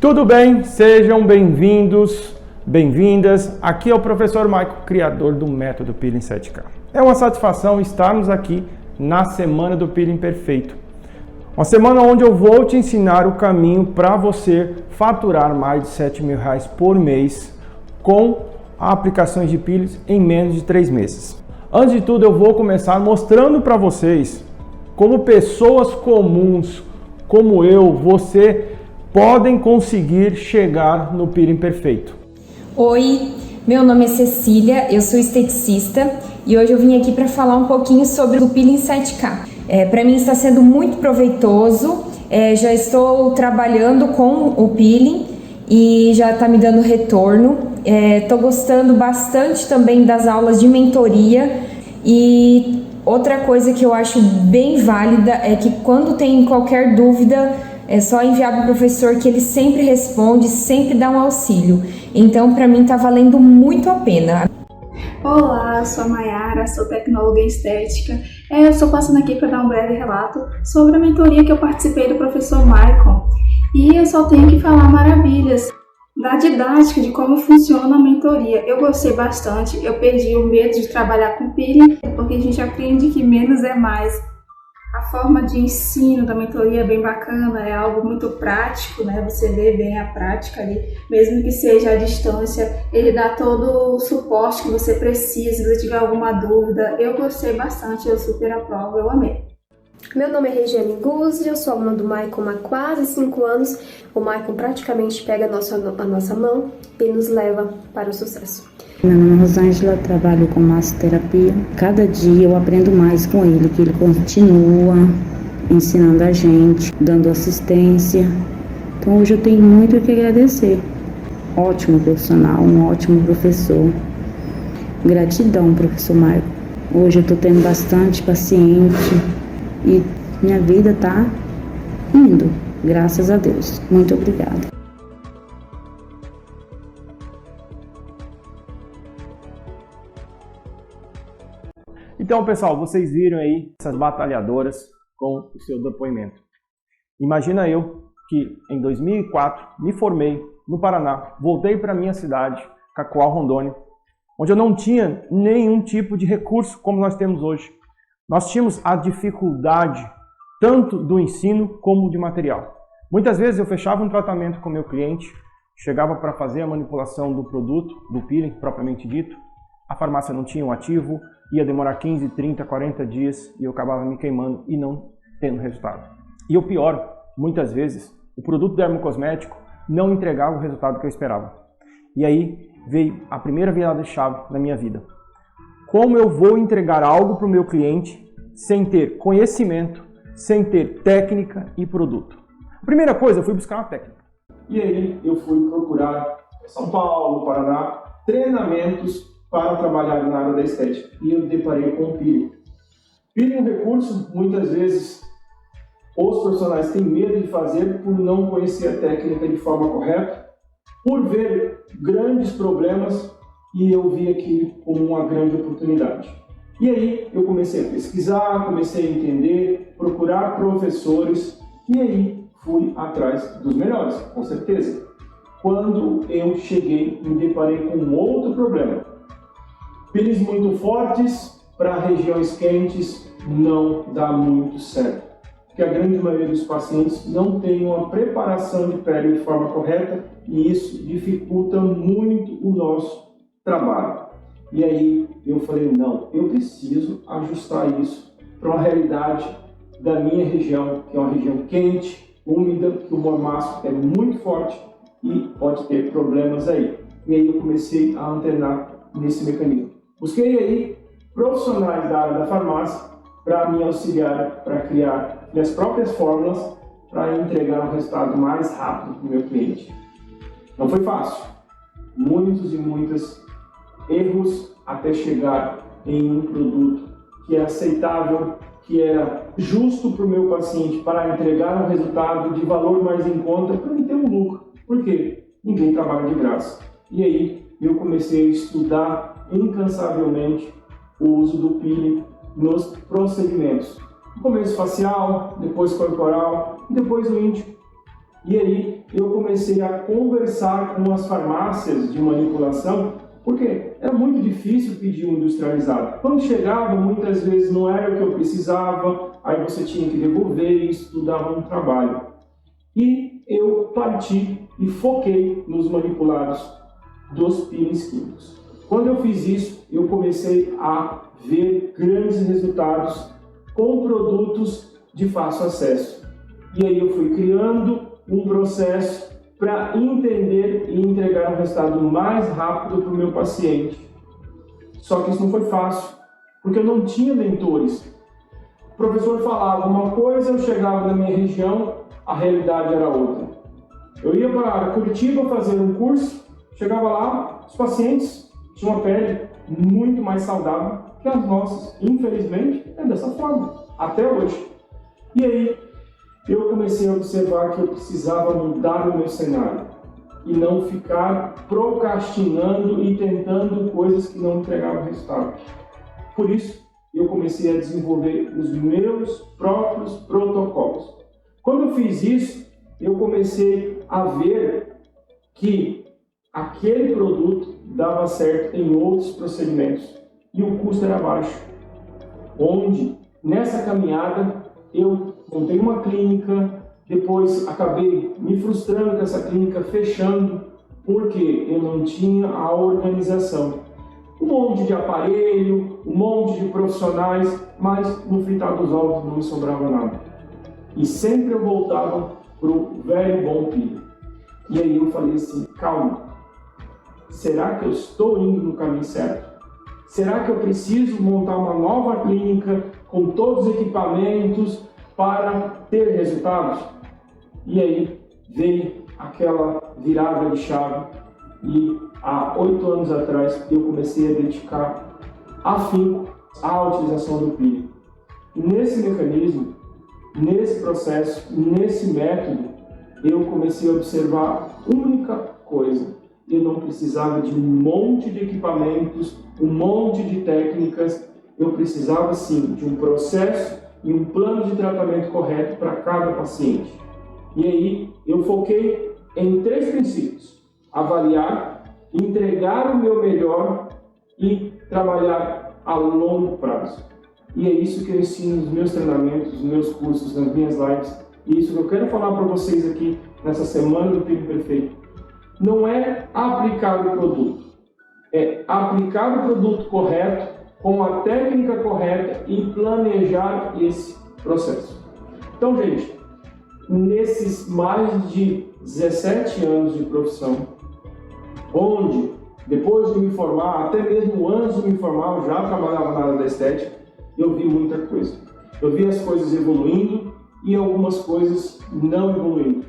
Tudo bem? Sejam bem-vindos, bem-vindas. Aqui é o professor Maico, criador do método Peeling 7K. É uma satisfação estarmos aqui na Semana do Peeling Perfeito. Uma semana onde eu vou te ensinar o caminho para você faturar mais de R$7.000 por mês com aplicações de peelings em menos de 3 meses. Antes de tudo, eu vou começar mostrando para vocês como pessoas comuns, como eu, você, podem conseguir chegar no peeling perfeito. Oi, meu nome é Cecília, eu sou esteticista e hoje eu vim aqui para falar um pouquinho sobre o Peeling 7K. Para mim está sendo muito proveitoso, já estou trabalhando com o peeling e já está me dando retorno. Estou gostando bastante também das aulas de mentoria e outra coisa que eu acho bem válida é que quando tem qualquer dúvida, é só enviar para o professor que ele sempre responde, sempre dá um auxílio. Então, para mim, está valendo muito a pena. Olá, eu sou a Mayara, sou tecnóloga em estética. Eu estou passando aqui para dar um breve relato sobre a mentoria que eu participei do professor Maicon. E eu só tenho que falar maravilhas da didática, de como funciona a mentoria. Eu gostei bastante, eu perdi o medo de trabalhar com peeling, porque a gente aprende que menos é mais. A forma de ensino da mentoria é bem bacana, é algo muito prático, né? Você vê bem a prática ali, mesmo que seja à distância, ele dá todo o suporte que você precisa, se você tiver alguma dúvida. Eu gostei bastante, eu super aprovo, eu amei. Meu nome é Regiane Guzzi, eu sou aluna do Maicon há quase 5 anos. O Maicon praticamente pega a nossa mão e nos leva para o sucesso. Meu nome é Rosângela, trabalho com massoterapia. Cada dia eu aprendo mais com ele, que ele continua ensinando a gente, dando assistência. Então hoje eu tenho muito o que agradecer. Ótimo profissional, um ótimo professor. Gratidão, professor Maicon. Hoje eu estou tendo bastante paciente e minha vida está indo, graças a Deus. Muito obrigada. Então, pessoal, vocês viram aí essas batalhadoras com o seu depoimento. Imagina eu que em 2004 me formei no Paraná, voltei para minha cidade, Cacoal, Rondônia, onde eu não tinha nenhum tipo de recurso como nós temos hoje. Nós tínhamos a dificuldade tanto do ensino como de material. Muitas vezes eu fechava um tratamento com meu cliente, chegava para fazer a manipulação do produto, do peeling propriamente dito, a farmácia não tinha um ativo, ia demorar 15, 30, 40 dias e eu acabava me queimando e não tendo resultado. E o pior, muitas vezes, o produto dermocosmético não entregava o resultado que eu esperava. E aí veio a primeira virada de chave na minha vida. Como eu vou entregar algo para o meu cliente sem ter conhecimento, sem ter técnica e produto? A primeira coisa, eu fui buscar uma técnica. E aí eu fui procurar em São Paulo, Paraná, treinamentos para trabalhar na área da estética. E eu deparei com o peeling. Peeling é um recurso, muitas vezes, os profissionais têm medo de fazer por não conhecer a técnica de forma correta, por ver grandes problemas, e eu vi aquilo como uma grande oportunidade. E aí eu comecei a pesquisar, comecei a entender, procurar professores, e aí fui atrás dos melhores, com certeza. Quando eu cheguei, me deparei com um outro problema. Peelings muito fortes para regiões quentes não dá muito certo, porque a grande maioria dos pacientes não tem uma preparação de pele de forma correta e isso dificulta muito o nosso trabalho. E aí eu falei, não, eu preciso ajustar isso para uma realidade da minha região, que é uma região quente, úmida, que o mormaço é muito forte e pode ter problemas aí. E aí eu comecei a antenar nesse mecanismo. Busquei aí profissionais da área da farmácia para me auxiliar, para criar minhas próprias fórmulas para entregar um resultado mais rápido para o meu cliente. Não foi fácil. Muitos e muitos erros até chegar em um produto que é aceitável, que era justo para o meu paciente, para entregar um resultado de valor mais em conta, para ele ter um lucro. Por quê? Ninguém trabalha de graça. E aí eu comecei a estudar incansavelmente o uso do peeling nos procedimentos. No começo facial, depois corporal, depois o íntimo. E aí eu comecei a conversar com as farmácias de manipulação, porque era muito difícil pedir um industrializado. Quando chegava, muitas vezes não era o que eu precisava, aí você tinha que devolver e isso dava um trabalho. E eu parti e foquei nos manipulados dos peelings químicos. Quando eu fiz isso, eu comecei a ver grandes resultados com produtos de fácil acesso. E aí eu fui criando um processo para entender e entregar um resultado mais rápido para o meu paciente. Só que isso não foi fácil, porque eu não tinha mentores. O professor falava uma coisa, eu chegava na minha região, a realidade era outra. Eu ia para Curitiba fazer um curso, chegava lá, os pacientes tinham uma pele muito mais saudável que as nossas. Infelizmente, é dessa forma, até hoje. E aí, eu comecei a observar que eu precisava mudar o meu cenário e não ficar procrastinando e tentando coisas que não entregavam resultado. Por isso, eu comecei a desenvolver os meus próprios protocolos. Quando eu fiz isso, eu comecei a ver que aquele produto dava certo em outros procedimentos e o custo era baixo. Onde, nessa caminhada, eu montei uma clínica, depois acabei me frustrando com essa clínica fechando, porque eu não tinha a organização. Um monte de aparelho, um monte de profissionais, mas no fritar dos ovos não me sobrava nada. E sempre eu voltava para o velho bom peeling. E aí eu falei assim, calma, será que eu estou indo no caminho certo? Será que eu preciso montar uma nova clínica com todos os equipamentos para ter resultados? E aí veio aquela virada de chave e há 8 anos atrás eu comecei a dedicar afinco à utilização do peeling. E nesse mecanismo, nesse processo, nesse método, eu comecei a observar única coisa. Eu não precisava de um monte de equipamentos, um monte de técnicas. Eu precisava sim de um processo e um plano de tratamento correto para cada paciente. E aí eu foquei em 3 princípios: avaliar, entregar o meu melhor e trabalhar a longo prazo. E é isso que eu ensino nos meus treinamentos, nos meus cursos, nas minhas lives. E isso que eu quero falar para vocês aqui nessa semana do Peeling Perfeito. Não é aplicar o produto, é aplicar o produto correto, com a técnica correta e planejar esse processo. Então, gente, nesses mais de 17 anos de profissão, onde depois de me formar, até mesmo antes de me formar, eu já trabalhava na área da estética, eu vi muita coisa. Eu vi as coisas evoluindo e algumas coisas não evoluindo.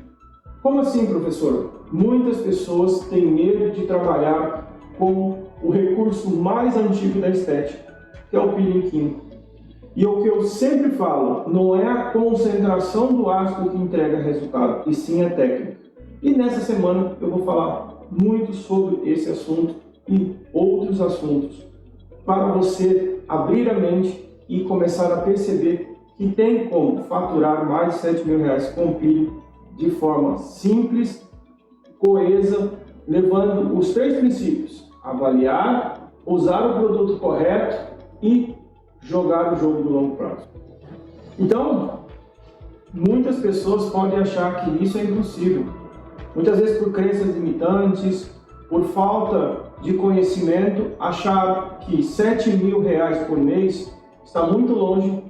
Como assim, professor? Muitas pessoas têm medo de trabalhar com o recurso mais antigo da estética, que é o peeling químico. E o que eu sempre falo, não é a concentração do ácido que entrega resultado, e sim a técnica. E nessa semana eu vou falar muito sobre esse assunto e outros assuntos, para você abrir a mente e começar a perceber que tem como faturar mais de R$7.000 com peeling de forma simples, coesa, levando os 3 princípios: avaliar, usar o produto correto e jogar o jogo do longo prazo. Então, muitas pessoas podem achar que isso é impossível. Muitas vezes por crenças limitantes, por falta de conhecimento, achar que R$7.000 por mês está muito longe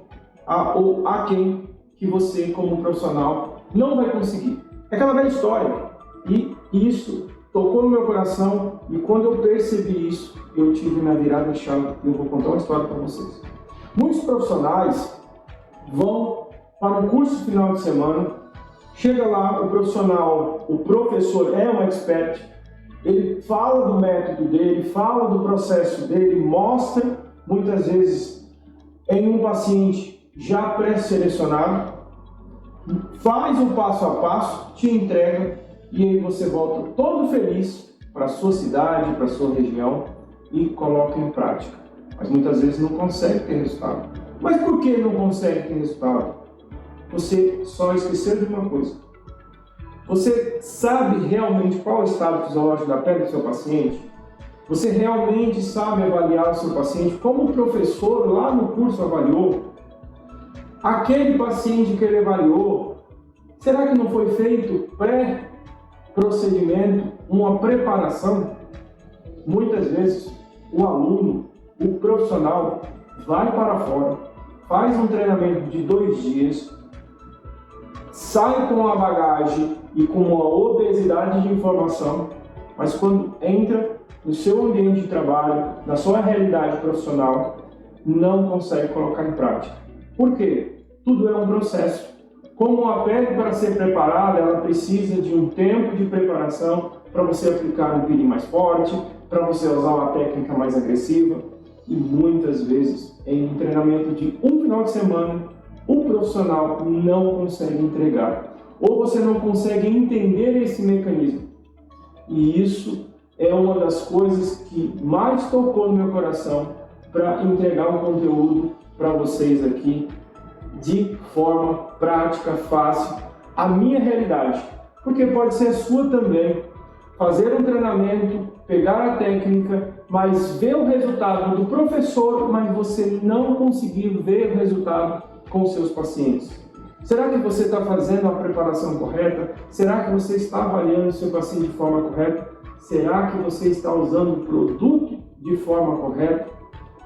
ou aquém que você, como profissional, não vai conseguir. É aquela velha história. E isso tocou no meu coração, e quando eu percebi isso, eu tive minha virada de chave e eu vou contar uma história para vocês. Muitos profissionais vão para um curso final de semana, chega lá, o profissional, o professor é um expert, ele fala do método dele, fala do processo dele, mostra, muitas vezes, em um paciente já pré-selecionado, faz um passo a passo, te entrega, e aí você volta todo feliz para a sua cidade, para a sua região e coloca em prática. Mas muitas vezes não consegue ter resultado. Mas por que não consegue ter resultado? Você só esqueceu de uma coisa. Você sabe realmente qual é o estado fisiológico da pele do seu paciente? Você realmente sabe avaliar o seu paciente como o professor lá no curso avaliou? Aquele paciente que ele avaliou, será que não foi feito pré-procedimento, uma preparação? Muitas vezes o aluno, o profissional, vai para fora, faz um treinamento de 2 dias, sai com uma bagagem e com uma obesidade de informação, mas quando entra no seu ambiente de trabalho, na sua realidade profissional, não consegue colocar em prática. Por quê? Tudo é um processo. Como a pele, para ser preparada, ela precisa de um tempo de preparação para você aplicar um peeling mais forte, para você usar uma técnica mais agressiva. E muitas vezes, em um treinamento de um final de semana, o profissional não consegue entregar. Ou você não consegue entender esse mecanismo. E isso é uma das coisas que mais tocou no meu coração para entregar um conteúdo para vocês aqui de forma prática, fácil, a minha realidade. Porque pode ser a sua também. Fazer um treinamento, pegar a técnica, mas ver o resultado do professor, mas você não conseguir ver o resultado com seus pacientes. Será que você está fazendo a preparação correta? Será que você está avaliando o seu paciente de forma correta? Será que você está usando o produto de forma correta?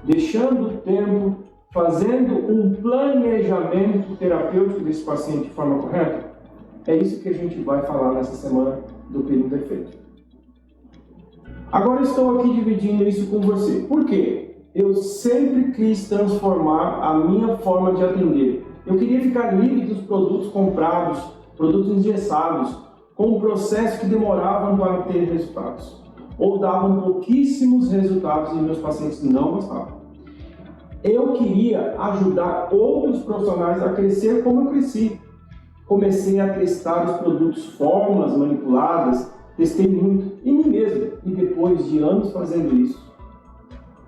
Deixando tempo, fazendo um planejamento terapêutico desse paciente de forma correta? É isso que a gente vai falar nessa semana do peeling perfeito. Agora estou aqui dividindo isso com você. Por quê? Eu sempre quis transformar a minha forma de atender. Eu queria ficar livre dos produtos comprados, produtos engessados, com um processo que demoravam para ter resultados. Ou davam pouquíssimos resultados e meus pacientes não gostavam. Eu queria ajudar outros profissionais a crescer como eu cresci. Comecei a testar os produtos, fórmulas manipuladas, testei muito em mim mesmo. E depois de anos fazendo isso,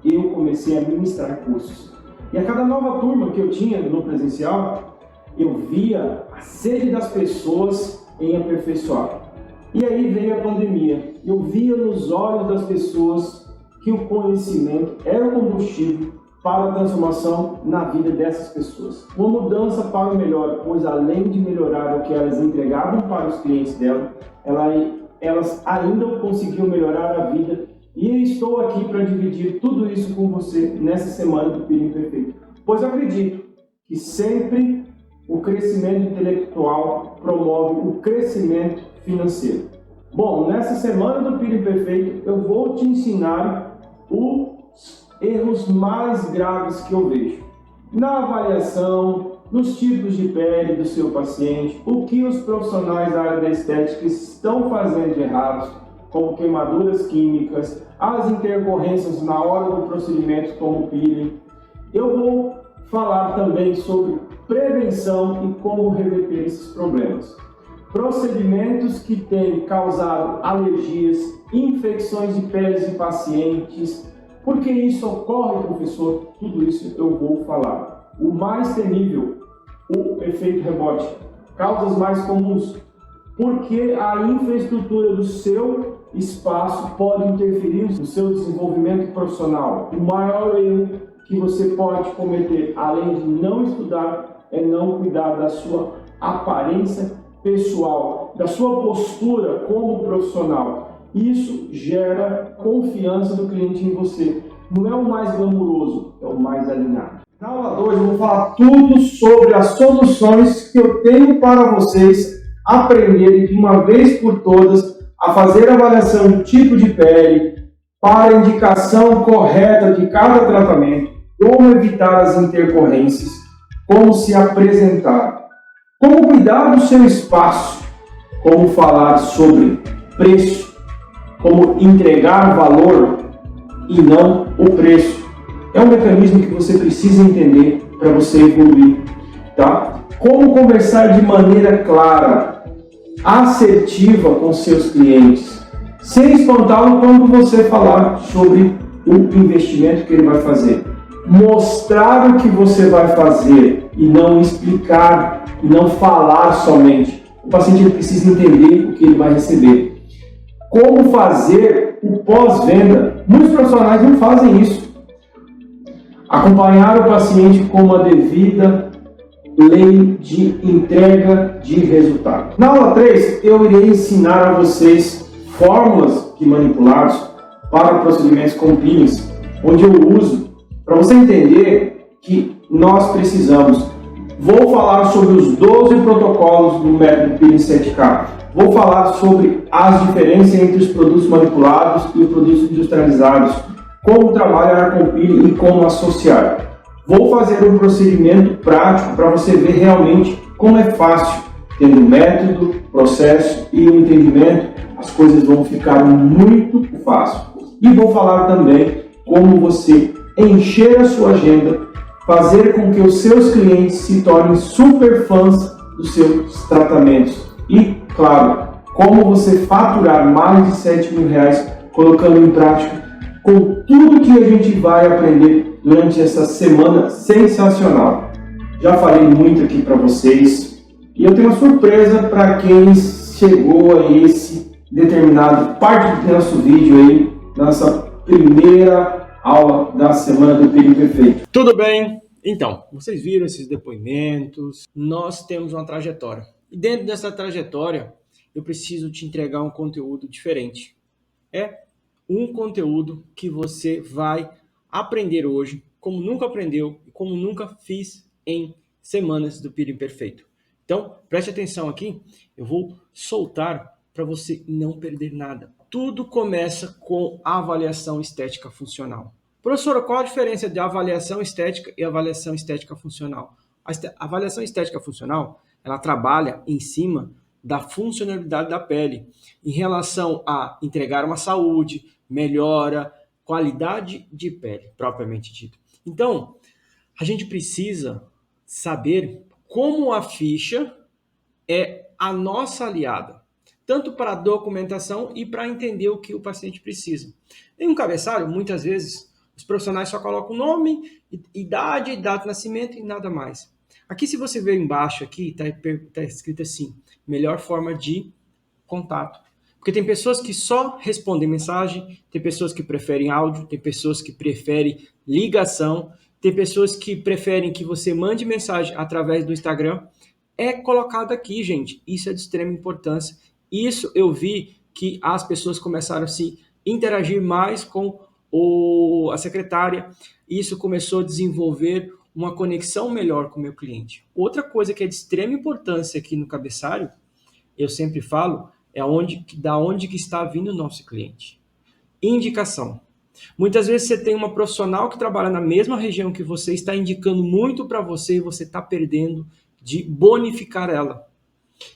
eu comecei a ministrar cursos. E a cada nova turma que eu tinha no presencial, eu via a sede das pessoas em aperfeiçoar. E aí veio a pandemia. Eu via nos olhos das pessoas que o conhecimento era o combustível para a transformação na vida dessas pessoas. Uma mudança para o melhor, pois além de melhorar o que elas entregavam para os clientes dela, elas ainda conseguiam melhorar a vida. E estou aqui para dividir tudo isso com você nessa semana do Peeling Perfeito. Pois acredito que sempre o crescimento intelectual promove o crescimento financeiro. Bom, nessa semana do Peeling Perfeito eu vou te ensinar os erros mais graves que eu vejo na avaliação, nos tipos de pele do seu paciente, o que os profissionais da área da estética estão fazendo de errados, como queimaduras químicas, as intercorrências na hora do procedimento como o peeling. Eu vou falar também sobre prevenção e como reverter esses problemas. Procedimentos que têm causado alergias, infecções de peles de pacientes. Por que isso ocorre, professor? Tudo isso eu vou falar. O mais temível, o efeito rebote. Causas mais comuns. Porque a infraestrutura do seu espaço pode interferir no seu desenvolvimento profissional. O maior erro que você pode cometer, além de não estudar, é não cuidar da sua aparência pessoal, da sua postura como profissional. Isso gera confiança do cliente em você. Não é o mais glamuroso, é o mais alinhado. Na aula de hoje eu vou falar tudo sobre as soluções que eu tenho para vocês aprenderem de uma vez por todas a fazer a avaliação do tipo de pele para a indicação correta de cada tratamento, como evitar as intercorrências, como se apresentar, como cuidar do seu espaço, como falar sobre preço, como entregar valor e não o preço. É um mecanismo que você precisa entender para você evoluir, tá? Como conversar de maneira clara, assertiva com seus clientes, sem espantá-lo quando você falar sobre o investimento que ele vai fazer. Mostrar o que você vai fazer e não explicar, e não falar somente. o paciente ele precisa entender o que ele vai receber. Como fazer o pós-venda? Muitos profissionais não fazem isso. Acompanhar o paciente com uma devida lei de entrega de resultado. Na aula 3, eu irei ensinar a vocês fórmulas de manipulados para procedimentos com peelings, onde eu uso para você entender que nós precisamos. Vou falar sobre os 12 protocolos do método Peeling 7K. Vou falar sobre as diferenças entre os produtos manipulados e os produtos industrializados, como trabalhar com peeling e como associar. Vou fazer um procedimento prático para você ver realmente como é fácil. Tendo método, processo e um entendimento, as coisas vão ficar muito fácil. E vou falar também como você encher a sua agenda, fazer com que os seus clientes se tornem super fãs dos seus tratamentos. E, claro, como você faturar mais de R$7.000 colocando em prática com tudo que a gente vai aprender durante essa semana sensacional. Já falei muito aqui para vocês e eu tenho uma surpresa para quem chegou a esse determinado parte do nosso vídeo aí, nossa primeira aula da semana do Peeling Perfeito. Tudo bem? Então, vocês viram esses depoimentos, nós temos uma trajetória. E dentro dessa trajetória, eu preciso te entregar um conteúdo diferente. É um conteúdo que você vai aprender hoje, como nunca aprendeu e como nunca fiz em semanas do Peeling Perfeito. Então, preste atenção aqui, eu vou soltar para você não perder nada. Tudo começa com a avaliação estética funcional. Professora, qual a diferença de avaliação estética e avaliação estética funcional? A avaliação estética funcional, ela trabalha em cima da funcionalidade da pele, em relação a entregar uma saúde, melhora, qualidade de pele, propriamente dito. Então, a gente precisa saber como a ficha é a nossa aliada, tanto para a documentação e para entender o que o paciente precisa. Em um cabeçalho, muitas vezes, os profissionais só colocam nome, idade, data de nascimento e nada mais. Aqui, se você ver embaixo, aqui está escrito assim, melhor forma de contato. Porque tem pessoas que só respondem mensagem, tem pessoas que preferem áudio, tem pessoas que preferem ligação, tem pessoas que preferem que você mande mensagem através do Instagram. É colocado aqui, gente. Isso é de extrema importância. Isso eu vi que as pessoas começaram a se interagir mais com a secretária. Isso começou a desenvolver uma conexão melhor com o meu cliente. Outra coisa que é de extrema importância aqui no cabeçalho, eu sempre falo, é da onde que está vindo o nosso cliente. Indicação. Muitas vezes você tem uma profissional que trabalha na mesma região que você, está indicando muito para você e você está perdendo de bonificar ela.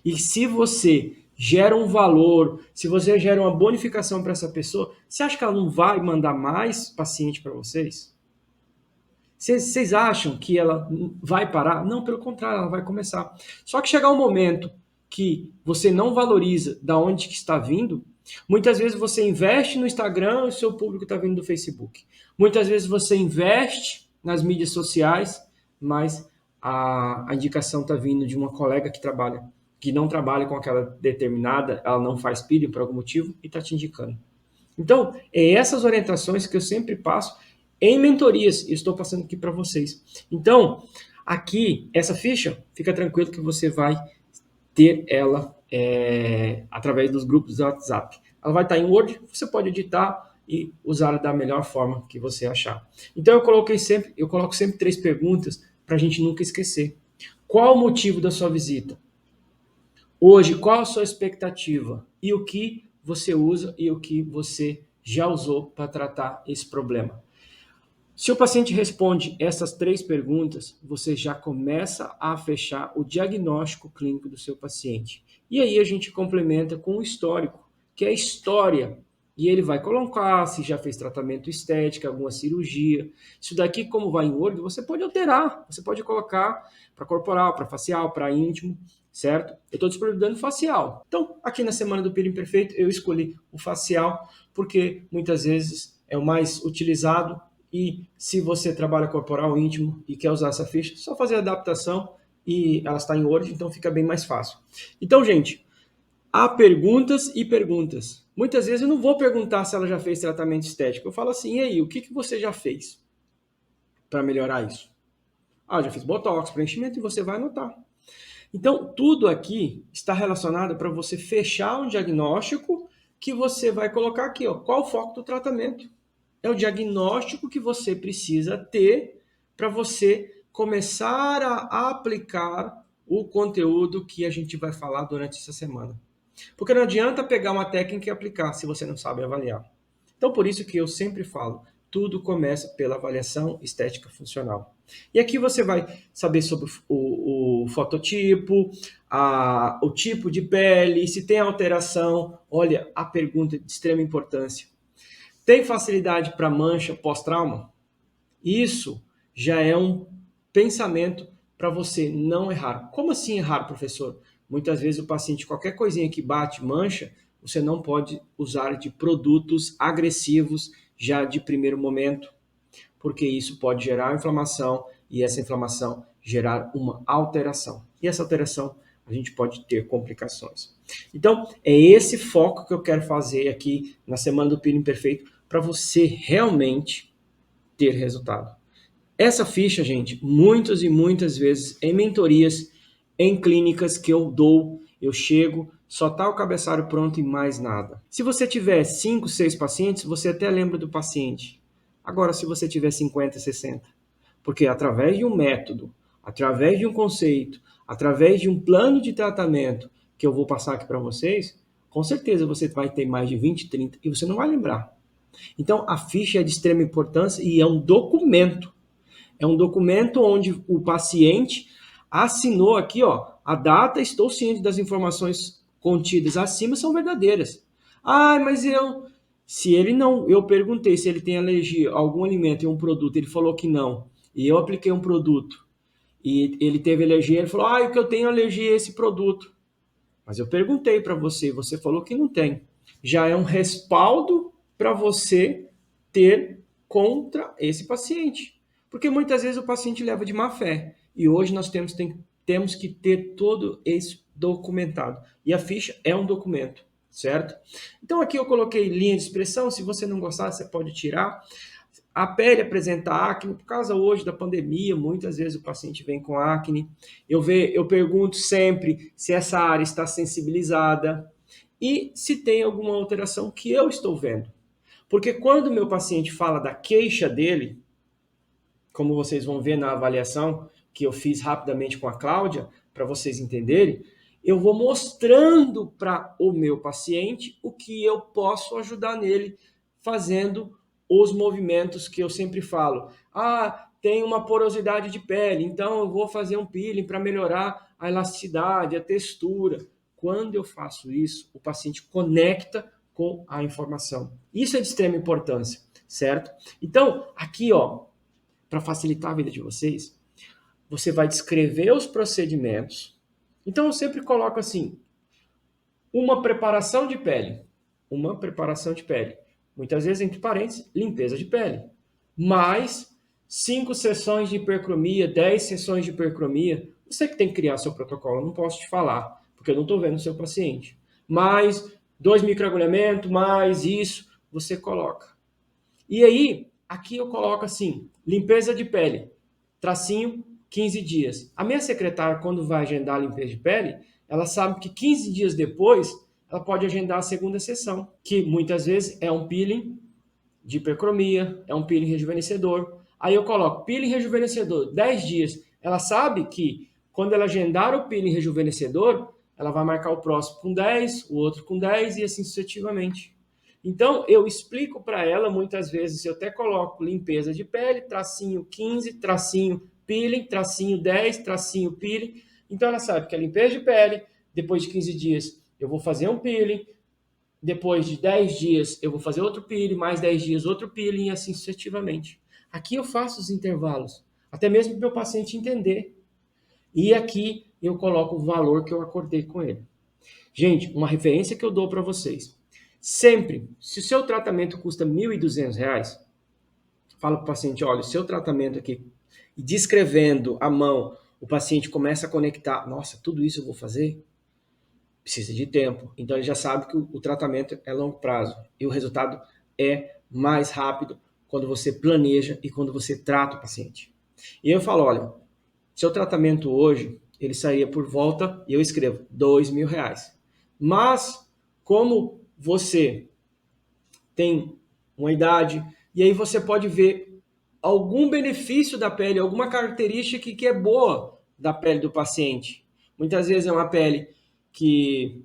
E se você gera um valor, se você gera uma bonificação para essa pessoa, você acha que ela não vai mandar mais paciente para vocês? Vocês acham que ela vai parar? Não, pelo contrário, ela vai começar. Só que chegar um momento que você não valoriza da onde que está vindo, muitas vezes você investe no Instagram e o seu público está vindo do Facebook. Muitas vezes você investe nas mídias sociais, mas a indicação está vindo de uma colega que não trabalha com aquela determinada, ela não faz peeling por algum motivo e está te indicando. Então, é essas orientações que eu sempre passo em mentorias e estou passando aqui para vocês. Então, aqui, essa ficha, fica tranquilo que você vai ter ela através dos grupos do WhatsApp. Ela vai estar em Word, você pode editar e usar da melhor forma que você achar. Então, eu coloco sempre 3 perguntas para a gente nunca esquecer. Qual o motivo da sua visita? Hoje, qual a sua expectativa? E o que você usa e o que você já usou para tratar esse problema? Se o paciente responde essas 3 perguntas, você já começa a fechar o diagnóstico clínico do seu paciente. E aí a gente complementa com o histórico, que é a história. E ele vai colocar se já fez tratamento estético, alguma cirurgia. Isso daqui, como vai em Word, você pode alterar. Você pode colocar para corporal, para facial, para íntimo, certo? Eu estou disponibilizando facial. Então, aqui na Semana do Peeling Perfeito, eu escolhi o facial, porque muitas vezes é o mais utilizado. E se você trabalha corporal íntimo e quer usar essa ficha, só fazer a adaptação e ela está em Word, então fica bem mais fácil. Então, gente, há perguntas e perguntas. Muitas vezes eu não vou perguntar se ela já fez tratamento estético. Eu falo assim, e aí, o que você já fez para melhorar isso? Ah, já fiz botox, preenchimento, e você vai anotar. Então, tudo aqui está relacionado para você fechar um diagnóstico que você vai colocar aqui, ó. Qual o foco do tratamento? É o diagnóstico que você precisa ter para você começar a aplicar o conteúdo que a gente vai falar durante essa semana. Porque não adianta pegar uma técnica e aplicar se você não sabe avaliar. Então, por isso que eu sempre falo, tudo começa pela avaliação estética funcional. E aqui você vai saber sobre o fototipo, o tipo de pele, se tem alteração. Olha, a pergunta de extrema importância. Tem facilidade para mancha pós-trauma? Isso já é um pensamento para você não errar. Como assim errar, professor? Muitas vezes o paciente, qualquer coisinha que bate, mancha, você não pode usar de produtos agressivos já de primeiro momento, porque isso pode gerar inflamação e essa inflamação gerar uma alteração. E essa alteração a gente pode ter complicações. Então, é esse foco que eu quero fazer aqui na Semana do Peeling Perfeito para você realmente ter resultado. Essa ficha, gente, muitas e muitas vezes em mentorias, em clínicas que eu dou, eu chego, só está o cabeçalho pronto e mais nada. Se você tiver 5, 6 pacientes, você até lembra do paciente. Agora, se você tiver 50, 60, porque através de um método, através de um conceito, através de um plano de tratamento que eu vou passar aqui para vocês, com certeza você vai ter mais de 20, 30 e você não vai lembrar. Então, a ficha é de extrema importância e é um documento. É um documento onde o paciente assinou aqui, ó, a data, estou ciente das informações contidas acima são verdadeiras. Ah, mas eu perguntei se ele tem alergia a algum alimento e um produto, ele falou que não, e eu apliquei um produto, e ele teve alergia, ele falou, o que eu tenho alergia a esse produto. Mas eu perguntei para você, você falou que não tem. Já é um respaldo para você ter contra esse paciente. Porque muitas vezes o paciente leva de má fé. E hoje nós temos que ter todo isso documentado. E a ficha é um documento, certo? Então aqui eu coloquei linha de expressão. Se você não gostar, você pode tirar. A pele apresenta acne. Por causa hoje da pandemia, muitas vezes o paciente vem com acne. Eu pergunto sempre se essa área está sensibilizada e se tem alguma alteração que eu estou vendo. Porque quando o meu paciente fala da queixa dele, como vocês vão ver na avaliação que eu fiz rapidamente com a Cláudia, para vocês entenderem, eu vou mostrando para o meu paciente o que eu posso ajudar nele, fazendo os movimentos que eu sempre falo. Tem uma porosidade de pele, então eu vou fazer um peeling para melhorar a elasticidade, a textura. Quando eu faço isso, o paciente conecta com a informação. Isso é de extrema importância, certo? Então, aqui, ó, para facilitar a vida de vocês, você vai descrever os procedimentos. Então, eu sempre coloco assim, uma preparação de pele. Uma preparação de pele. Muitas vezes, entre parênteses, limpeza de pele. Mais 5 sessões de hipercromia, 10 sessões de hipercromia. Você que tem que criar seu protocolo, eu não posso te falar, porque eu não estou vendo o seu paciente. Mais 2 microagulhamentos, mais isso, você coloca. E aí, aqui eu coloco assim, limpeza de pele, tracinho, 15 dias. A minha secretária, quando vai agendar a limpeza de pele, ela sabe que 15 dias depois, ela pode agendar a segunda sessão, que muitas vezes é um peeling de hipercromia, é um peeling rejuvenescedor. Aí eu coloco peeling rejuvenescedor, 10 dias. Ela sabe que quando ela agendar o peeling rejuvenescedor, ela vai marcar o próximo com 10, o outro com 10 e assim sucessivamente. Então, eu explico para ela, muitas vezes, eu até coloco limpeza de pele, tracinho 15, tracinho peeling, tracinho 10, tracinho peeling. Então, ela sabe que a limpeza de pele, depois de 15 dias, eu vou fazer um peeling, depois de 10 dias, eu vou fazer outro peeling, mais 10 dias, outro peeling, e assim sucessivamente. Aqui eu faço os intervalos, até mesmo para o meu paciente entender. E aqui eu coloco o valor que eu acordei com ele. Gente, uma referência que eu dou para vocês. Sempre, se o seu tratamento custa R$ 1.200, fala para o paciente, olha, o seu tratamento aqui, descrevendo à mão o paciente começa a conectar, nossa, tudo isso eu vou fazer? Precisa de tempo. Então ele já sabe que o tratamento é longo prazo e o resultado é mais rápido quando você planeja e quando você trata o paciente. E eu falo, olha, seu tratamento hoje, ele sairia por volta, e eu escrevo, R$2.000. Mas, como você tem uma idade, e aí você pode ver algum benefício da pele, alguma característica que é boa da pele do paciente. Muitas vezes é uma pele que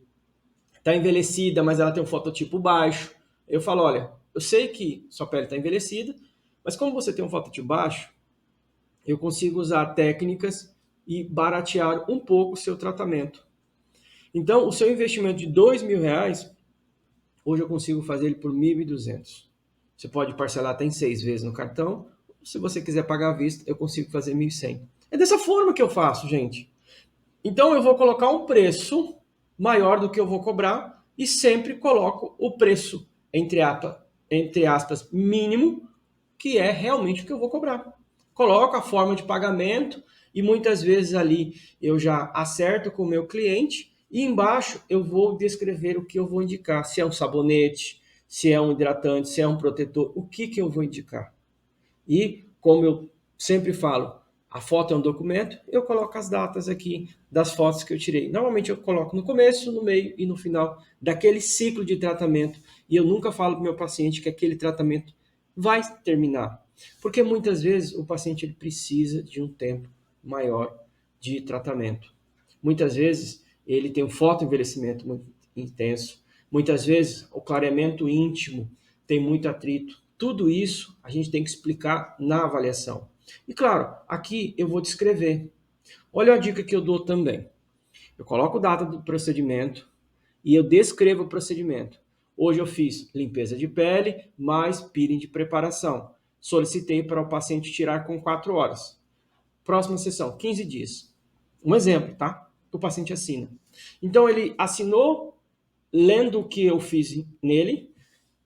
está envelhecida, mas ela tem um fototipo baixo. Eu falo, olha, eu sei que sua pele está envelhecida, mas como você tem um fototipo baixo, eu consigo usar técnicas e baratear um pouco o seu tratamento. Então, o seu investimento de R$2.000, hoje eu consigo fazer ele por 1.200. Você pode parcelar até em 6 vezes no cartão. Se você quiser pagar à vista, eu consigo fazer 1.100. É dessa forma que eu faço, gente. Então, eu vou colocar um preço maior do que eu vou cobrar e sempre coloco o preço, entre aspas, mínimo, que é realmente o que eu vou cobrar. Coloco a forma de pagamento e muitas vezes ali eu já acerto com o meu cliente e embaixo eu vou descrever o que eu vou indicar. Se é um sabonete, se é um hidratante, se é um protetor, o que eu vou indicar. E como eu sempre falo, a foto é um documento, eu coloco as datas aqui das fotos que eu tirei. Normalmente eu coloco no começo, no meio e no final daquele ciclo de tratamento. E eu nunca falo para o meu paciente que aquele tratamento vai terminar. Porque muitas vezes o paciente ele precisa de um tempo maior de tratamento. Muitas vezes ele tem um fotoenvelhecimento muito intenso. Muitas vezes o clareamento íntimo tem muito atrito. Tudo isso a gente tem que explicar na avaliação. E claro, aqui eu vou descrever. Olha a dica que eu dou também. Eu coloco data do procedimento e eu descrevo o procedimento. Hoje eu fiz limpeza de pele mais peeling de preparação. Solicitei para o paciente tirar com 4 horas. Próxima sessão, 15 dias. Um exemplo, tá? O paciente assina. Então ele assinou lendo o que eu fiz nele,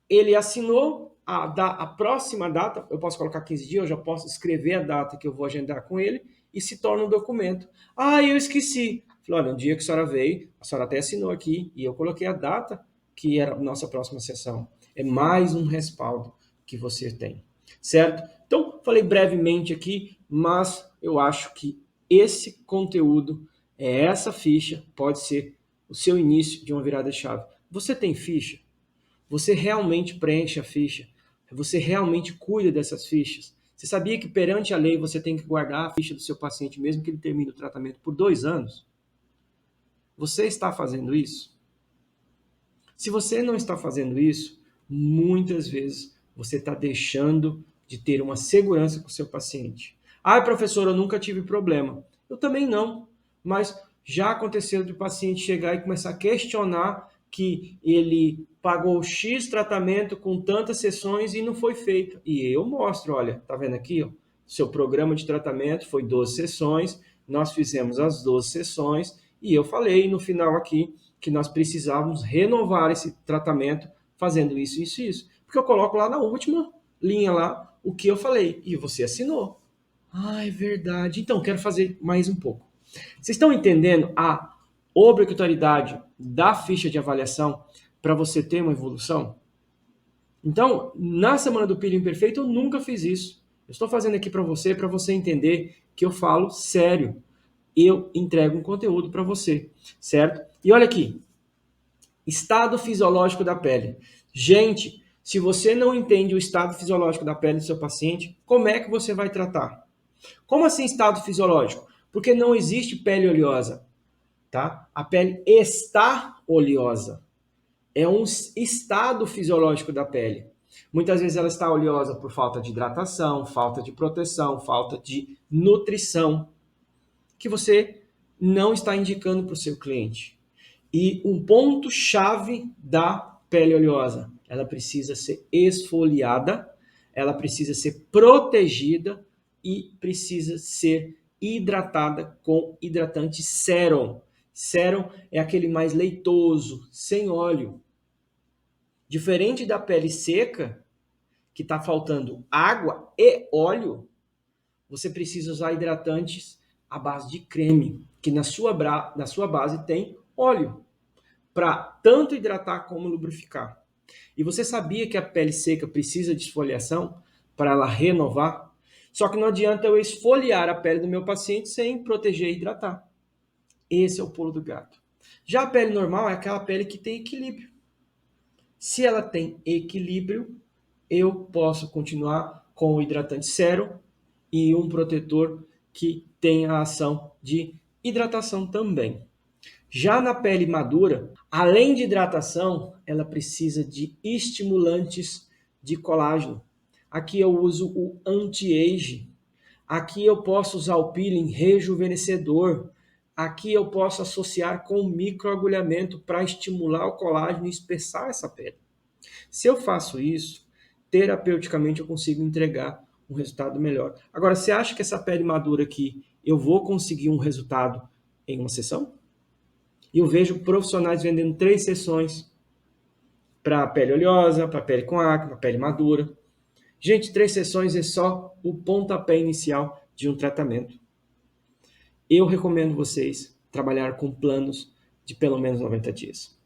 ele assinou a próxima data, eu posso colocar 15 dias, eu já posso escrever a data que eu vou agendar com ele e se torna um documento. Ah, eu esqueci. Falei, olha, no dia que a senhora veio, a senhora até assinou aqui e eu coloquei a data que era a nossa próxima sessão. É mais um respaldo que você tem, certo? Então, falei brevemente aqui, mas eu acho que esse conteúdo, essa ficha, pode ser o seu início de uma virada de chave. Você tem ficha? Você realmente preenche a ficha? Você realmente cuida dessas fichas? Você sabia que perante a lei você tem que guardar a ficha do seu paciente mesmo que ele termine o tratamento por 2 anos? Você está fazendo isso? Se você não está fazendo isso, muitas vezes você está deixando de ter uma segurança com o seu paciente. Ah, professor, eu nunca tive problema. Eu também não, mas já aconteceu de o paciente chegar e começar a questionar que ele pagou X tratamento com tantas sessões e não foi feito. E eu mostro, olha, tá vendo aqui? Ó, seu programa de tratamento foi 12 sessões, nós fizemos as 12 sessões e eu falei no final aqui que nós precisávamos renovar esse tratamento fazendo isso, isso e isso. Porque eu coloco lá na última linha lá o que eu falei e você assinou. Ah, é verdade. Então, quero fazer mais um pouco. Vocês estão entendendo a obrigatoriedade da ficha de avaliação para você ter uma evolução? Então, na semana do peeling perfeito, eu nunca fiz isso. Eu estou fazendo aqui para você entender que eu falo sério. Eu entrego um conteúdo para você, certo? E olha aqui, estado fisiológico da pele. Gente, se você não entende o estado fisiológico da pele do seu paciente, como é que você vai tratar? Como assim estado fisiológico? Porque não existe pele oleosa, tá? A pele está oleosa. É um estado fisiológico da pele. Muitas vezes ela está oleosa por falta de hidratação, falta de proteção, falta de nutrição, que você não está indicando para o seu cliente. E um ponto-chave da pele oleosa, ela precisa ser esfoliada, ela precisa ser protegida e precisa ser hidratada com hidratante sérum. Sérum é aquele mais leitoso, sem óleo. Diferente da pele seca, que está faltando água e óleo, você precisa usar hidratantes à base de creme, que na sua base tem óleo, para tanto hidratar como lubrificar. E você sabia que a pele seca precisa de esfoliação para ela renovar? Só que não adianta eu esfoliar a pele do meu paciente sem proteger e hidratar. Esse é o pulo do gato. Já a pele normal é aquela pele que tem equilíbrio. Se ela tem equilíbrio, eu posso continuar com o hidratante sérum e um protetor que tem a ação de hidratação também. Já na pele madura, além de hidratação, ela precisa de estimulantes de colágeno. Aqui eu uso o anti-age. Aqui eu posso usar o peeling rejuvenescedor. Aqui eu posso associar com microagulhamento para estimular o colágeno e espessar essa pele. Se eu faço isso, terapeuticamente eu consigo entregar um resultado melhor. Agora, você acha que essa pele madura aqui, eu vou conseguir um resultado em uma sessão? E eu vejo profissionais vendendo 3 sessões para pele oleosa, para pele com acne, para pele madura. Gente, 3 sessões é só o pontapé inicial de um tratamento. Eu recomendo vocês trabalhar com planos de pelo menos 90 dias.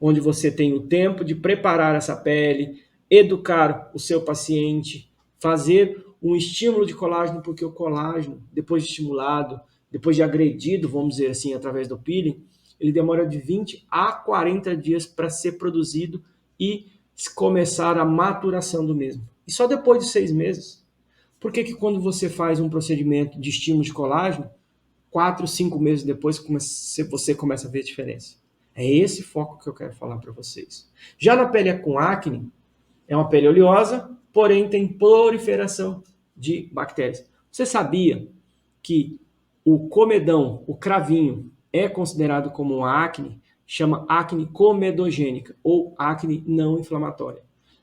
Onde você tem o tempo de preparar essa pele, educar o seu paciente, fazer um estímulo de colágeno, porque o colágeno, depois de estimulado, depois de agredido, vamos dizer assim, através do peeling, ele demora de 20 a 40 dias para ser produzido e começar a maturação do mesmo. E só depois de 6 meses. Por que quando você faz um procedimento de estímulo de colágeno, 4, 5 meses depois você começa a ver a diferença? É esse foco que eu quero falar para vocês. Já na pele com acne, é uma pele oleosa, porém tem proliferação de bactérias. Você sabia que o comedão, o cravinho, é considerado como uma acne? Chama acne comedogênica ou acne não inflamatória.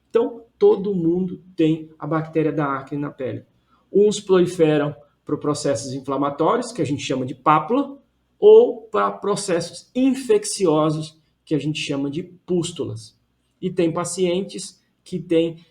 Então, todo mundo tem a bactéria da acne na pele. Uns proliferam para processos inflamatórios, que a gente chama de pápula, ou para processos infecciosos, que a gente chama de pústulas. E tem pacientes que têm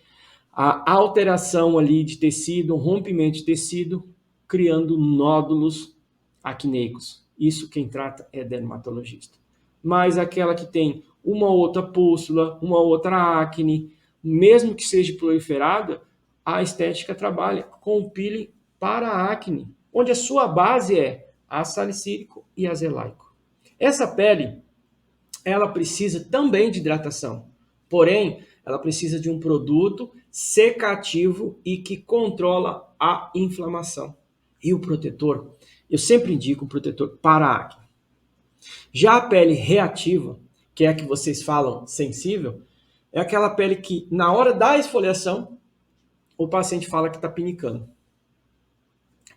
a alteração ali de tecido, um rompimento de tecido, criando nódulos acneicos. Isso quem trata é dermatologista. Mas aquela que tem uma outra pústula, uma outra acne, mesmo que seja proliferada, a estética trabalha com o peeling para a acne, onde a sua base é ácido salicílico e azelaico. Essa pele, ela precisa também de hidratação, porém, ela precisa de um produto secativo e que controla a inflamação. E o protetor, eu sempre indico um protetor para a acne. Já a pele reativa, que é a que vocês falam sensível, é aquela pele que, na hora da esfoliação, o paciente fala que está pinicando.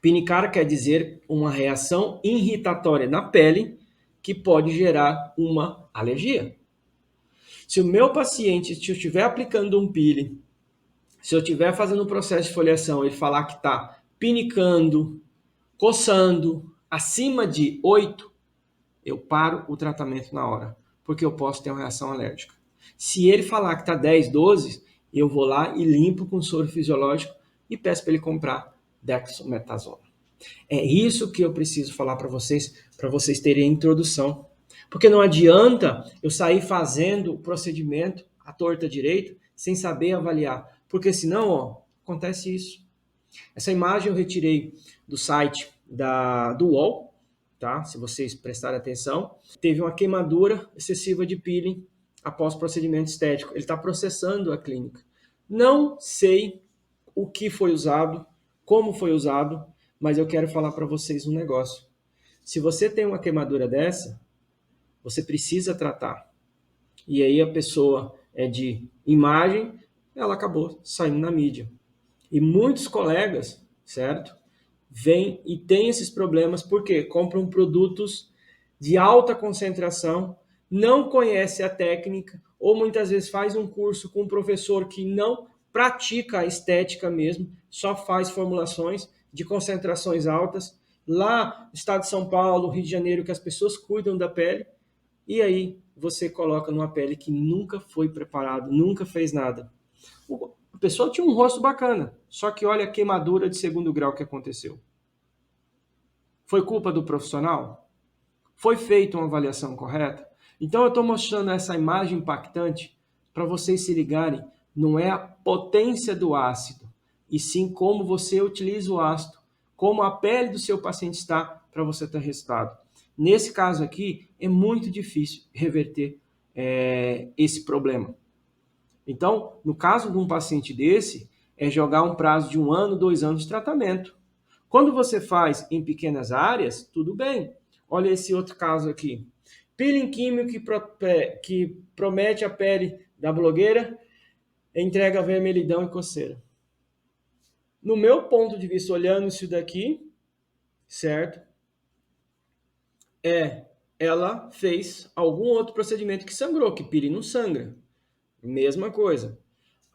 Pinicar quer dizer uma reação irritatória na pele que pode gerar uma alergia. Se o meu paciente, se eu estiver aplicando um peeling, se eu estiver fazendo um processo de esfoliação, ele falar que está pinicando, coçando, acima de 8, eu paro o tratamento na hora, porque eu posso ter uma reação alérgica. Se ele falar que está 10, 12, eu vou lá e limpo com soro fisiológico e peço para ele comprar dexametasona. É isso que eu preciso falar para vocês terem a introdução. Porque não adianta eu sair fazendo o procedimento à torta direita sem saber avaliar. Porque senão, acontece isso. Essa imagem eu retirei do site do UOL, tá? Se vocês prestarem atenção. Teve uma queimadura excessiva de peeling após procedimento estético. Ele está processando a clínica. Não sei o que foi usado, como foi usado, mas eu quero falar para vocês um negócio. Se você tem uma queimadura dessa, você precisa tratar. E aí a pessoa é de imagem, ela acabou saindo na mídia. E muitos colegas, certo? Vêm e têm esses problemas porque compram produtos de alta concentração, não conhece a técnica, ou muitas vezes faz um curso com um professor que não pratica a estética mesmo, só faz formulações de concentrações altas, lá no estado de São Paulo, Rio de Janeiro, que as pessoas cuidam da pele, e aí você coloca numa pele que nunca foi preparada, nunca fez nada. A pessoa tinha um rosto bacana, só que olha a queimadura de 2º grau que aconteceu. Foi culpa do profissional? Foi feita uma avaliação correta? Então eu estou mostrando essa imagem impactante para vocês se ligarem. Não é a potência do ácido, e sim como você utiliza o ácido, como a pele do seu paciente está para você ter resultado. Nesse caso aqui, é muito difícil reverter esse problema. Então, no caso de um paciente desse, é jogar um prazo de 1 ano, 2 anos de tratamento. Quando você faz em pequenas áreas, tudo bem. Olha esse outro caso aqui. Peeling químico que promete a pele da blogueira, entrega vermelhidão e coceira. No meu ponto de vista, olhando isso daqui, certo? Ela fez algum outro procedimento que sangrou, que peeling não sangra. Mesma coisa.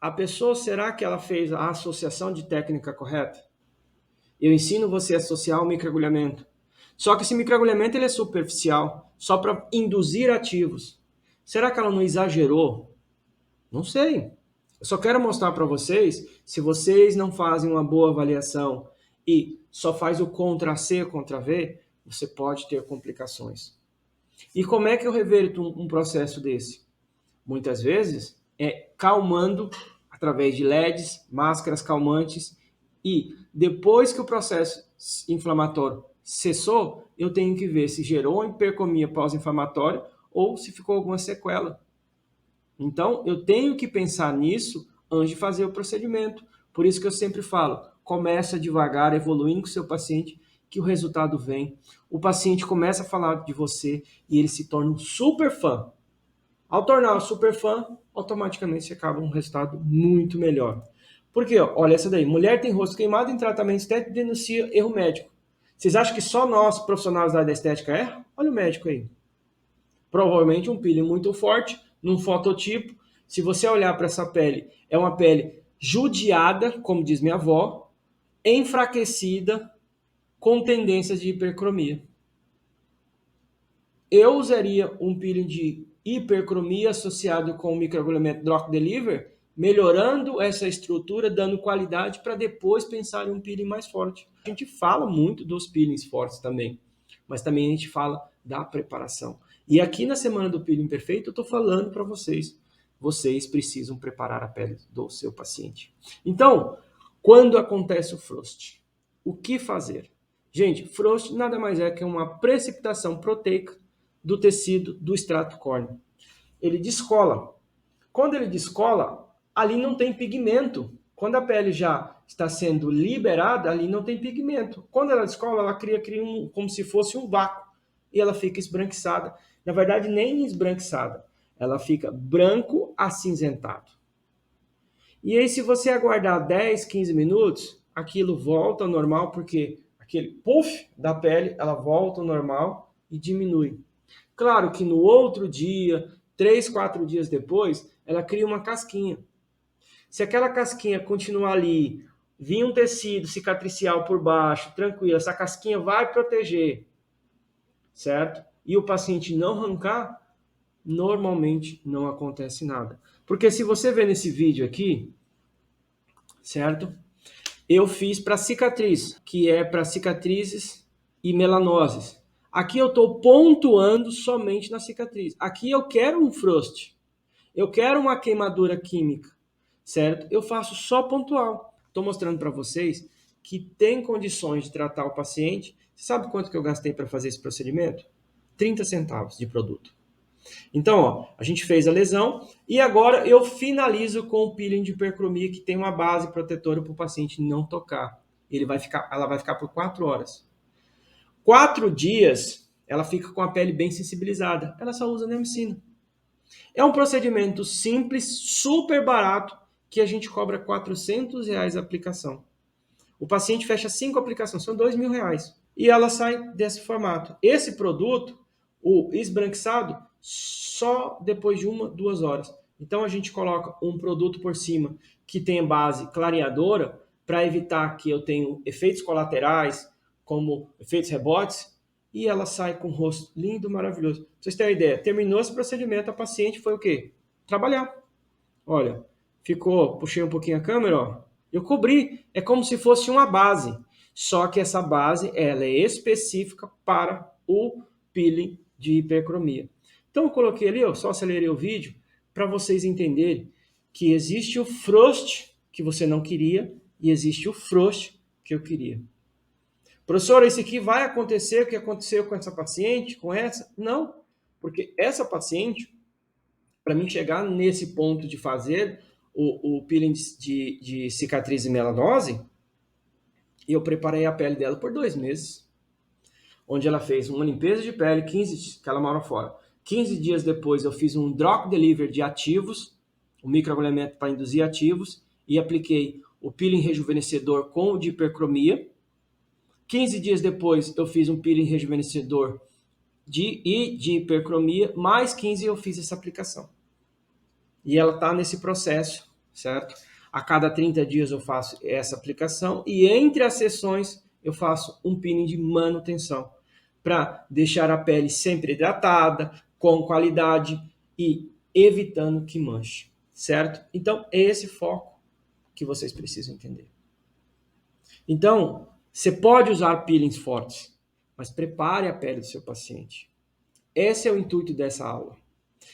A pessoa, será que ela fez a associação de técnica correta? Eu ensino você a associar o microagulhamento. Só que esse microagulhamento ele é superficial, só para induzir ativos. Será que ela não exagerou? Não sei. Eu só quero mostrar para vocês, se vocês não fazem uma boa avaliação e só faz o Ctrl+C, Ctrl+V, você pode ter complicações. E como é que eu reverto um processo desse? Muitas vezes é calmando através de LEDs, máscaras calmantes, e depois que o processo inflamatório cessou, eu tenho que ver se gerou hipercromia pós-inflamatória ou se ficou alguma sequela. Então, eu tenho que pensar nisso antes de fazer o procedimento. Por isso que eu sempre falo, começa devagar, evoluindo com o seu paciente, que o resultado vem. O paciente começa a falar de você e ele se torna um super fã. Ao tornar um super fã, automaticamente você acaba um resultado muito melhor. Por quê? Olha essa daí. Mulher tem rosto queimado em tratamento estético e denuncia erro médico. Vocês acham que só nós, profissionais da área da estética, erra? Olha o médico aí. Provavelmente um peeling muito forte, num fototipo. Se você olhar para essa pele, é uma pele judiada, como diz minha avó, enfraquecida, com tendências de hipercromia. Eu usaria um peeling de hipercromia associado com o microagulhamento Drop Deliver, melhorando essa estrutura, dando qualidade para depois pensar em um peeling mais forte. A gente fala muito dos peelings fortes também, mas também a gente fala da preparação. E aqui na Semana do Peeling Perfeito eu estou falando para vocês, vocês precisam preparar a pele do seu paciente. Então, quando acontece o frost, o que fazer? Gente, frost nada mais é que uma precipitação proteica do tecido do extrato córneo. Ele descola. Quando ele descola, ali não tem pigmento. Quando a pele já está sendo liberada, ali não tem pigmento. Quando ela descola, ela cria como se fosse um vácuo. E ela fica esbranquiçada. Na verdade, nem esbranquiçada. Ela fica branco acinzentado. E aí, se você aguardar 10, 15 minutos, aquilo volta ao normal, porque aquele puff da pele, ela volta ao normal e diminui. Claro que no outro dia, 3, 4 dias depois, ela cria uma casquinha. Se aquela casquinha continuar ali, vir um tecido cicatricial por baixo, tranquilo, essa casquinha vai proteger, certo? E o paciente não arrancar, normalmente não acontece nada. Porque se você ver nesse vídeo aqui, certo? Eu fiz para cicatriz, que é para cicatrizes e melanoses. Aqui eu estou pontuando somente na cicatriz. Aqui eu quero um frost. Eu quero uma queimadura química, certo? Eu faço só pontual. Estou mostrando para vocês que tem condições de tratar o paciente. Você sabe quanto que eu gastei para fazer esse procedimento? 30 centavos de produto. Então, ó, a gente fez a lesão e agora eu finalizo com o peeling de hipercromia que tem uma base protetora para o paciente não tocar. Ela vai ficar por 4 horas. 4 dias, ela fica com a pele bem sensibilizada. Ela só usa neomicina. É um procedimento simples, super barato, que a gente cobra R$400 a aplicação. O paciente fecha 5 aplicações, são R$2.000. E ela sai desse formato. Esse produto, o esbranquiçado, só depois de 1, 2 horas. Então a gente coloca um produto por cima que tem base clareadora para evitar que eu tenha efeitos colaterais, como efeitos rebotes, e ela sai com o rosto lindo, maravilhoso. Pra vocês terem uma ideia, terminou esse procedimento, a paciente foi o quê? Trabalhar. Olha, puxei um pouquinho a câmera, ó. Eu cobri, é como se fosse uma base. Só que essa base ela é específica para o peeling de hipercromia. Então eu coloquei ali, eu só acelerei o vídeo para vocês entenderem que existe o frost que você não queria e existe o frost que eu queria. Professor, esse aqui vai acontecer o que aconteceu com essa paciente, com essa? Não, porque essa paciente, para mim chegar nesse ponto de fazer o peeling de cicatriz e melanose, eu preparei a pele dela por 2 meses, onde ela fez uma limpeza de pele, 15 que ela mora fora. 15 dias depois eu fiz um drop delivery de ativos, um microagulhamento para induzir ativos, e apliquei o peeling rejuvenescedor com o de hipercromia. 15 dias depois eu fiz um peeling rejuvenescedor de hipercromia, mais 15 eu fiz essa aplicação. E ela está nesse processo, certo? A cada 30 dias eu faço essa aplicação e entre as sessões eu faço um peeling de manutenção para deixar a pele sempre hidratada, com qualidade e evitando que manche, certo? Então, é esse foco que vocês precisam entender. Então, você pode usar peelings fortes, mas prepare a pele do seu paciente. Esse é o intuito dessa aula.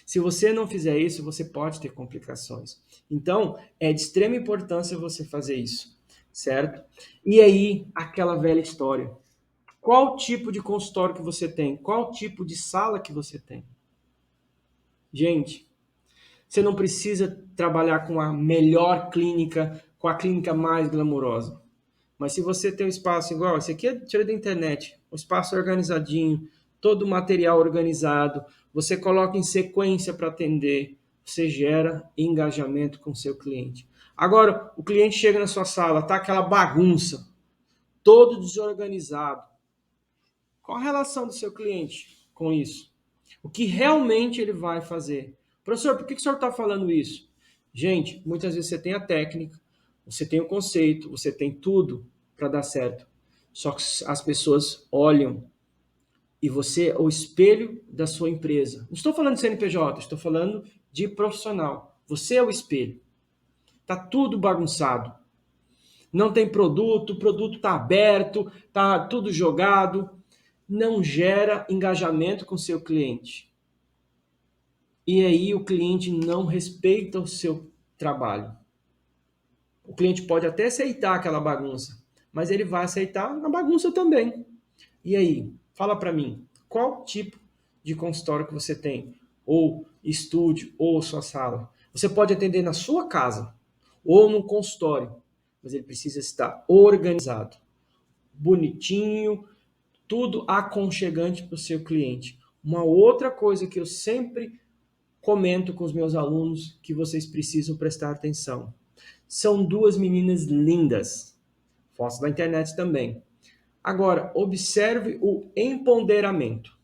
Se você não fizer isso, você pode ter complicações. Então, é de extrema importância você fazer isso, certo? E aí, aquela velha história. Qual tipo de consultório que você tem? Qual tipo de sala que você tem? Gente, você não precisa trabalhar com a melhor clínica, com a clínica mais glamurosa. Mas se você tem um espaço igual, esse aqui é tirado da internet, um espaço organizadinho, todo o material organizado, você coloca em sequência para atender, você gera engajamento com o seu cliente. Agora, o cliente chega na sua sala, tá aquela bagunça, todo desorganizado. Qual a relação do seu cliente com isso? O que realmente ele vai fazer? Professor, por que o senhor está falando isso? Gente, muitas vezes você tem a técnica, você tem o conceito, você tem tudo para dar certo. Só que as pessoas olham e você é o espelho da sua empresa. Não estou falando de CNPJ, estou falando de profissional. Você é o espelho. Está tudo bagunçado. Não tem produto, o produto está aberto, está tudo jogado. Não gera engajamento com o seu cliente. E aí o cliente não respeita o seu trabalho. O cliente pode até aceitar aquela bagunça, mas ele vai aceitar na bagunça também. E aí, fala para mim, qual tipo de consultório que você tem? Ou estúdio, ou sua sala? Você pode atender na sua casa, ou no consultório, mas ele precisa estar organizado, bonitinho, tudo aconchegante para o seu cliente. Uma outra coisa que eu sempre comento com os meus alunos que vocês precisam prestar atenção. São 2 meninas lindas. Fotos da internet também. Agora, observe o empoderamento.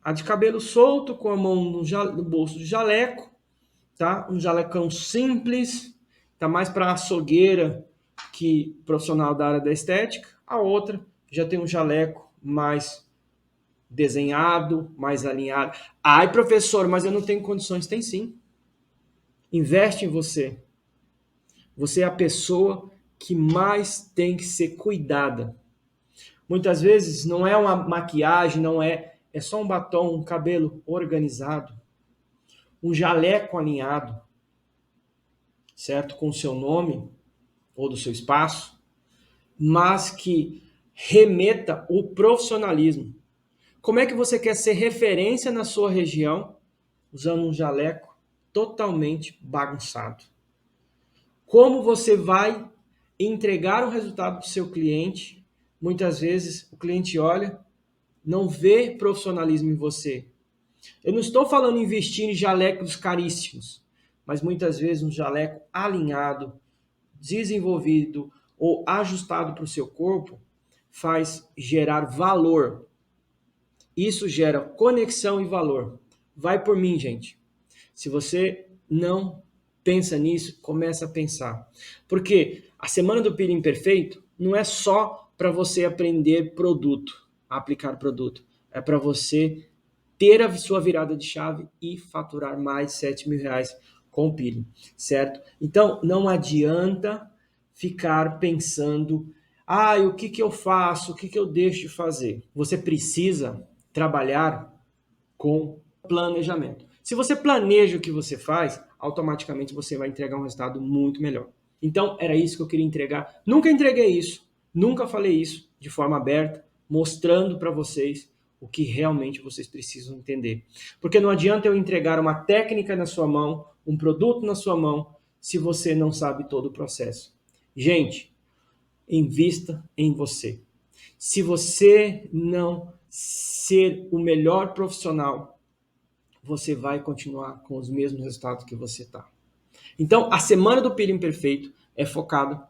A de cabelo solto, com a mão no bolso do jaleco, tá? Um jalecão simples, tá mais para açougueira que profissional da área da estética. A outra já tem um jaleco mais desenhado, mais alinhado. Ai, professor, mas eu não tenho condições. Tem sim. Investe em você. Você é a pessoa que mais tem que ser cuidada. Muitas vezes não é uma maquiagem, é só um batom, um cabelo organizado, um jaleco alinhado, certo? Com o seu nome ou do seu espaço, mas que remeta o profissionalismo. Como é que você quer ser referência na sua região usando um jaleco totalmente bagunçado? Como você vai entregar o resultado para o seu cliente? Muitas vezes o cliente olha, não vê profissionalismo em você. Eu não estou falando em investir em jalecos caríssimos, mas muitas vezes um jaleco alinhado, desenvolvido ou ajustado para o seu corpo faz gerar valor. Isso gera conexão e valor. Vai por mim, gente. Se você não pensa nisso, começa a pensar. Porque a Semana do Peeling Perfeito não é só para você aprender produto, aplicar produto. É para você ter a sua virada de chave e faturar mais de R$7.000 com o peeling, certo? Então, não adianta ficar pensando, o que eu faço, o que eu deixo de fazer. Você precisa trabalhar com planejamento. Se você planeja o que você faz, automaticamente você vai entregar um resultado muito melhor. Então, era isso que eu queria entregar. Nunca entreguei isso, nunca falei isso de forma aberta, mostrando para vocês o que realmente vocês precisam entender. Porque não adianta eu entregar uma técnica na sua mão, um produto na sua mão, se você não sabe todo o processo. Gente, invista em você. Se você não ser o melhor profissional, você vai continuar com os mesmos resultados que você está. Então, a semana do Peeling Perfeito é focada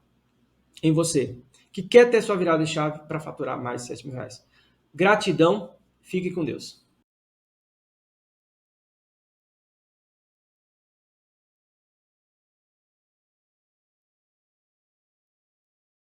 em você, que quer ter sua virada de chave para faturar mais de R$7.000. Gratidão, fique com Deus.